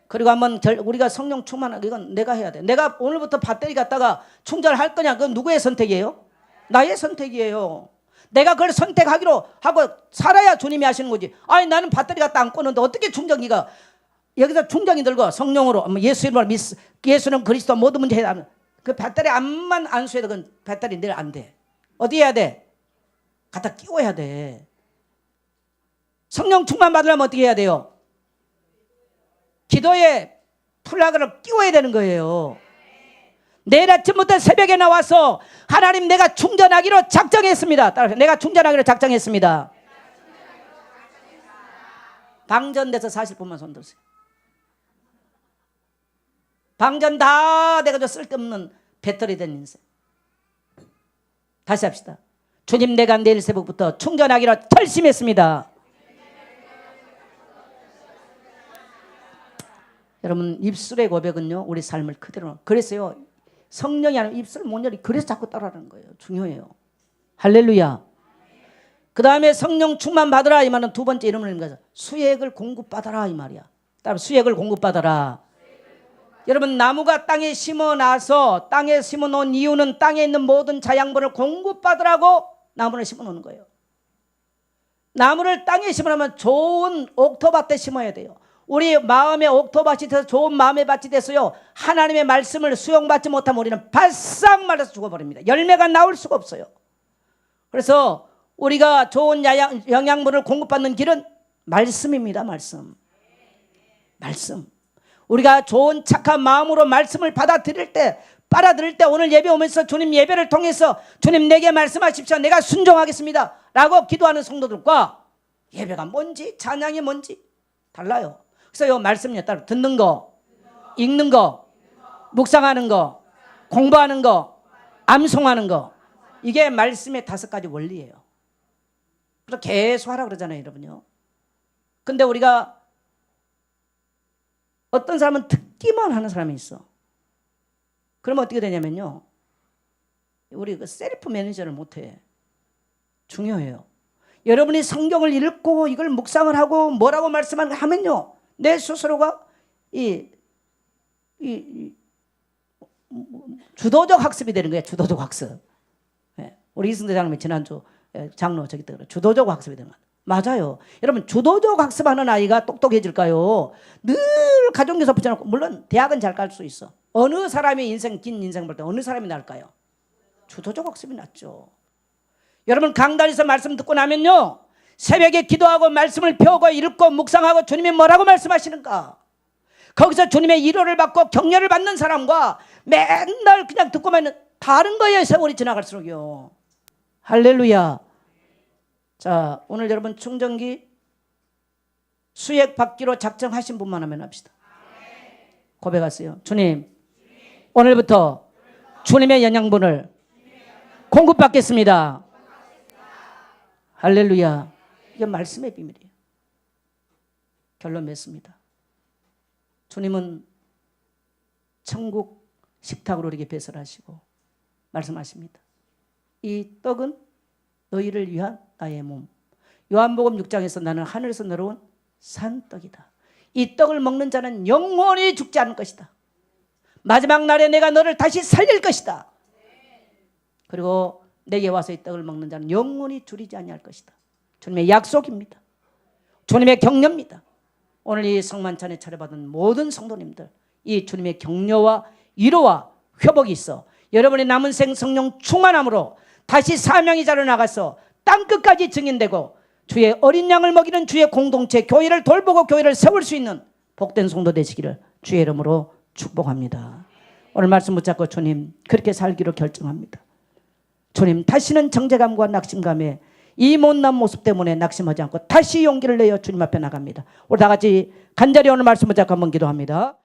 그리고 한번 우리가 성령 충만하게 이건 내가 해야 돼. 내가 오늘부터 배터리 갖다가 충전할 거냐? 그건 누구의 선택이에요? 나의 선택이에요. 내가 그걸 선택하기로 하고 살아야 주님이 하시는 거지. 아니 나는 배터리 갖다 안 꽂는데 어떻게 충전기가 여기서 충전기 들고 성령으로 예수 이름으로 예수는 그리스도 모든 문제 해야 그 배터리 암만 안수해도 그건 배터리 늘 안 돼. 어디 해야 돼? 갖다 끼워야 돼. 성령 충만 받으려면 어떻게 해야 돼요? 기도에 플러그를 끼워야 되는 거예요. 내일 아침부터 새벽에 나와서 하나님 내가 충전하기로 작정했습니다. 따라서 내가 충전하기로 작정했습니다. 방전돼서 사실 분만 손 들으세요. 방전 다 돼가지고 쓸데없는 배터리 된 인생. 다시 합시다. 주님 내가 내일 새벽부터 충전하기로 결심했습니다. 여러분 입술의 고백은요 우리 삶을 그대로. 그래서요 성령이 아니면 입술 못 열이 그래서 자꾸 따라하는 거예요. 중요해요. 할렐루야. 그 다음에 성령 충만 받으라 이 말은 두 번째 이름을 읽는 거죠. 수액을 공급받아라 이 말이야. 따로 수액을 공급받아라. 여러분 나무가 땅에 심어놔서 땅에 심어놓은 이유는 땅에 있는 모든 자양분을 공급받으라고 나무를 심어놓는 거예요. 나무를 땅에 심어놓으면 좋은 옥토밭에 심어야 돼요. 우리 마음의 옥토밭이 돼서 좋은 마음의 밭이 돼서요 하나님의 말씀을 수용받지 못하면 우리는 바싹 말라서 죽어버립니다. 열매가 나올 수가 없어요. 그래서 우리가 좋은 영양분을 공급받는 길은 말씀입니다. 말씀. 우리가 좋은 착한 마음으로 말씀을 받아들일 때 오늘 예배 오면서 주님 예배를 통해서 주님 내게 말씀하십시오. 내가 순종하겠습니다 라고 기도하는 성도들과 예배가 뭔지 찬양이 뭔지 달라요. 그래서 이 말씀에 따라 듣는 거, 읽는 거, 묵상하는 거, 공부하는 거, 암송하는 거 이게 말씀의 5가지 원리예요. 그래서 계속 하라고 그러잖아요 여러분요. 근데 우리가 어떤 사람은 듣기만 하는 사람이 있어. 그러면 어떻게 되냐면요 우리 그 셀프 매니저를 못해. 중요해요. 여러분이 성경을 읽고 이걸 묵상을 하고 뭐라고 말씀하면요 내 스스로가 주도적 학습이 되는 거예요. 주도적 학습. 우리 이승대 장로님 지난주 장로 저기 때문에 주도적 학습이 되는 거예요. 맞아요. 여러분 주도적 학습하는 아이가 똑똑해질까요? 늘 가정교사 붙여놓고 물론 대학은 잘 갈 수 있어. 어느 사람이 긴 인생 볼 때 어느 사람이 나을까요? 주도적 학습이 낫죠. 여러분 강단에서 말씀 듣고 나면요 새벽에 기도하고 말씀을 펴고 읽고 묵상하고 주님이 뭐라고 말씀하시는가 거기서 주님의 위로를 받고 격려를 받는 사람과 맨날 그냥 듣고만 다른 거예요. 세월이 지나갈수록요. 할렐루야. 자 오늘 여러분 충전기 수액 받기로 작정하신 분만 하면 합시다. 고백하세요. 주님 오늘부터 주님의 영양분을 공급받겠습니다. 할렐루야. 이게 말씀의 비밀이에요. 결론 맺습니다. 주님은 천국 식탁으로 이렇게 배설하시고 말씀하십니다. 이 떡은 너희를 위한 나의 몸. 요한복음 6장에서 나는 하늘에서 내려온 산떡이다. 이 떡을 먹는 자는 영원히 죽지 않을 것이다. 마지막 날에 내가 너를 다시 살릴 것이다. 그리고 내게 와서 이 떡을 먹는 자는 영원히 줄이지 아니할 것이다. 주님의 약속입니다. 주님의 격려입니다. 오늘 이 성만찬에 차려받은 모든 성도님들 이 주님의 격려와 위로와 회복이 있어 여러분의 남은 생 성령 충만함으로 다시 사명의 자로 나가서 땅끝까지 증인되고 주의 어린 양을 먹이는 주의 공동체 교회를 돌보고 교회를 세울 수 있는 복된 성도 되시기를 주의 이름으로 축복합니다. 오늘 말씀 붙잡고 주님 그렇게 살기로 결정합니다. 주님 다시는 정죄감과 낙심감에 이 못난 모습 때문에 낙심하지 않고 다시 용기를 내어 주님 앞에 나갑니다. 우리 다 같이 간절히 오늘 말씀 붙잡고 한번 기도합니다.